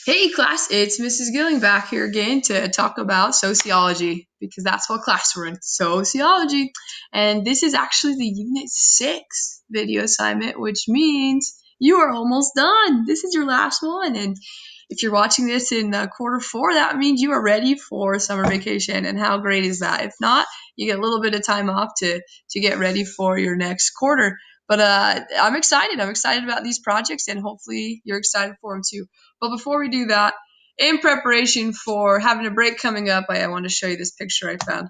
Hey class, it's Mrs. Gilling back here again to talk about sociology because that's what class we're in, sociology. And this is actually the Unit 6 video assignment, which means you are almost done. This is your last one. And if you're watching this in quarter 4, that means you are ready for summer vacation. And how great is that? If not, you get a little bit of time off to get ready for your next quarter. But I'm excited. I'm excited about these projects, and hopefully you're excited for them too. But before we do that, in preparation for having a break coming up, I want to show you this picture I found.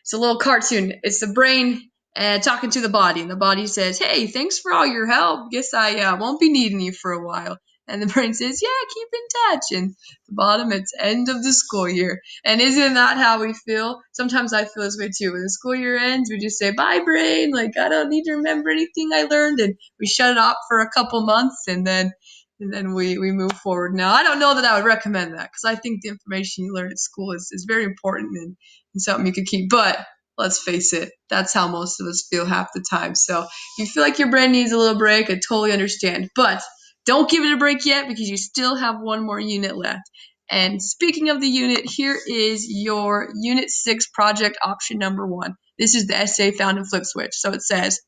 It's a little cartoon. It's the brain talking to the body, and the body says, "Hey, thanks for all your help. Guess I won't be needing you for a while." And the brain says, "Yeah, keep in touch." And the bottom, it's end of the school year. And isn't that how we feel? Sometimes I feel this way too. When the school year ends, we just say, "Bye, brain. Like, I don't need to remember anything I learned." And we shut it off for a couple months, and then we move forward. Now, I don't know that I would recommend that because I think the information you learn at school is very important and something you could keep. But let's face it, that's how most of us feel half the time. So if you feel like your brain needs a little break, I totally understand. But don't give it a break yet because you still have one more unit left. And speaking of the unit, here is your Unit 6 project option number 1. This is the essay found in Flip Switch. So it says,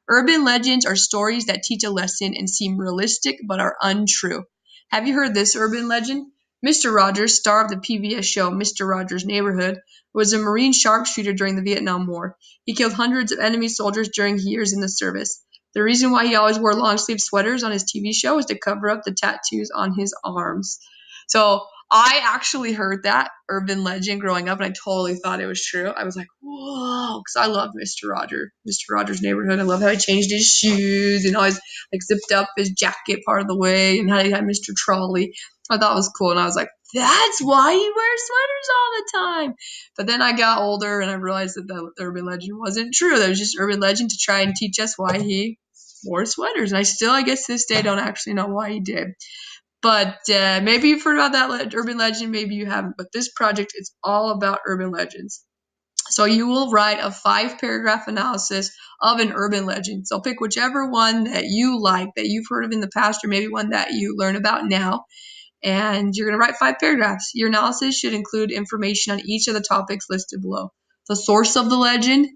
urban legends are stories that teach a lesson and seem realistic but are untrue. Have you heard this urban legend? Mr. Rogers, star of the PBS show Mr. Rogers' Neighborhood, was a Marine sharpshooter during the Vietnam War. He killed hundreds of enemy soldiers during his years in the service. The reason why he always wore long-sleeve sweaters on his TV show was to cover up the tattoos on his arms. So I actually heard that urban legend growing up, and I totally thought it was true. I was like, whoa, because I loved Mr. Rogers' Neighborhood. I love how he changed his shoes and always like zipped up his jacket part of the way, and how he had Mr. Trolley. I thought it was cool, and I was like, that's why he wears sweaters all the time. But then I got older, and I realized that the urban legend wasn't true. That was just urban legend to try and teach us why he wore sweaters. And I still, I guess, to this day don't actually know why he did. But maybe you've heard about that urban legend, maybe you haven't. But this project is all about urban legends. So you will write a 5-paragraph analysis of an urban legend. So pick whichever one that you like, that you've heard of in the past, or maybe one that you learn about now. And you're going to write 5 paragraphs. Your analysis should include information on each of the topics listed below: the source of the legend,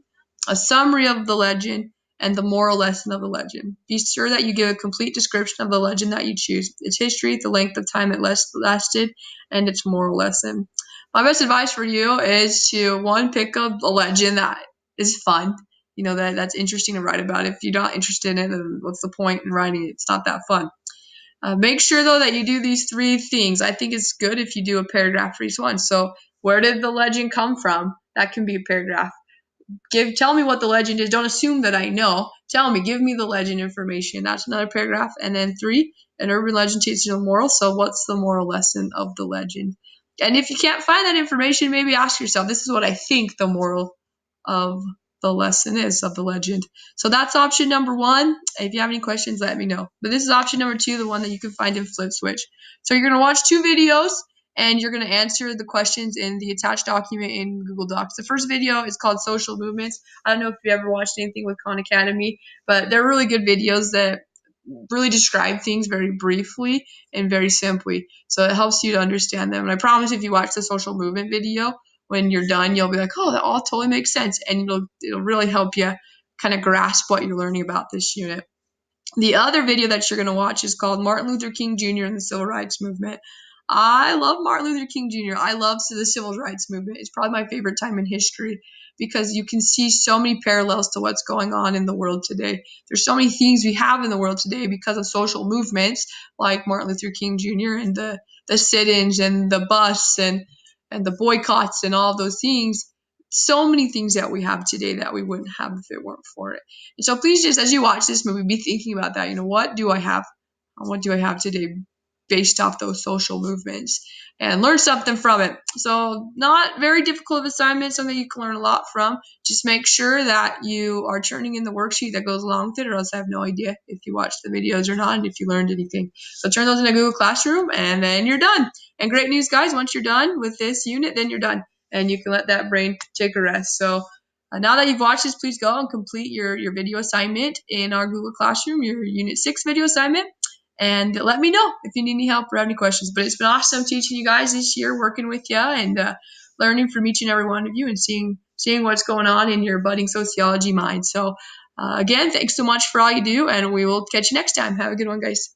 a summary of the legend, and the moral lesson of the legend. Be sure that you give a complete description of the legend that you choose, its history, the length of time it lasted, and its moral lesson. My best advice for you is to, one, pick up a legend that is fun, that's interesting to write about. If you're not interested in it, then what's the point in writing it? It's not that fun. Make sure, though, that you do these 3 things. I think it's good if you do a paragraph for each one. So where did the legend come from? That can be a paragraph. Tell me what the legend is. Don't assume that I know. Tell me, give me the legend information. That's another paragraph. And then 3, an urban legend teaches a moral. So what's the moral lesson of the legend? And if you can't find that information, maybe ask yourself, this is what I think the moral of the lesson is of the legend. So that's option number 1. If you have any questions, let me know. But this is option number 2, the one that you can find in Flip Switch. So you're going to watch 2 videos, and you're going to answer the questions in the attached document in Google Docs. The first video is called Social Movements. I don't know if you ever watched anything with Khan Academy, but they're really good videos that really describe things very briefly and very simply. So it helps you to understand them. And I promise if you watch the social movement video, when you're done, you'll be like, oh, that all totally makes sense. And it'll really help you kind of grasp what you're learning about this unit. The other video that you're going to watch is called Martin Luther King Jr. and the Civil Rights Movement. I love Martin Luther King Jr. I love the Civil Rights Movement. It's probably my favorite time in history because you can see so many parallels to what's going on in the world today. There's so many things we have in the world today because of social movements like Martin Luther King Jr. and the sit-ins and the bus and the boycotts and all of those things. So many things that we have today that we wouldn't have if it weren't for it. And so please just, as you watch this movie, be thinking about that. What do I have? What do I have today based off those social movements? And learn something from it. So not very difficult of assignment, something you can learn a lot from. Just make sure that you are turning in the worksheet that goes along with it, or else I have no idea if you watched the videos or not and if you learned anything. So turn those in a Google Classroom, and then you're done. And great news, guys, once you're done with this unit, then you're done. And you can let that brain take a rest. So now that you've watched this, please go and complete your video assignment in our Google Classroom, your Unit 6 video assignment. And let me know if you need any help or have any questions. But it's been awesome teaching you guys this year, working with you, and learning from each and every one of you, and seeing what's going on in your budding sociology mind. So again, thanks so much for all you do, and we will catch you next time. Have a good one, guys.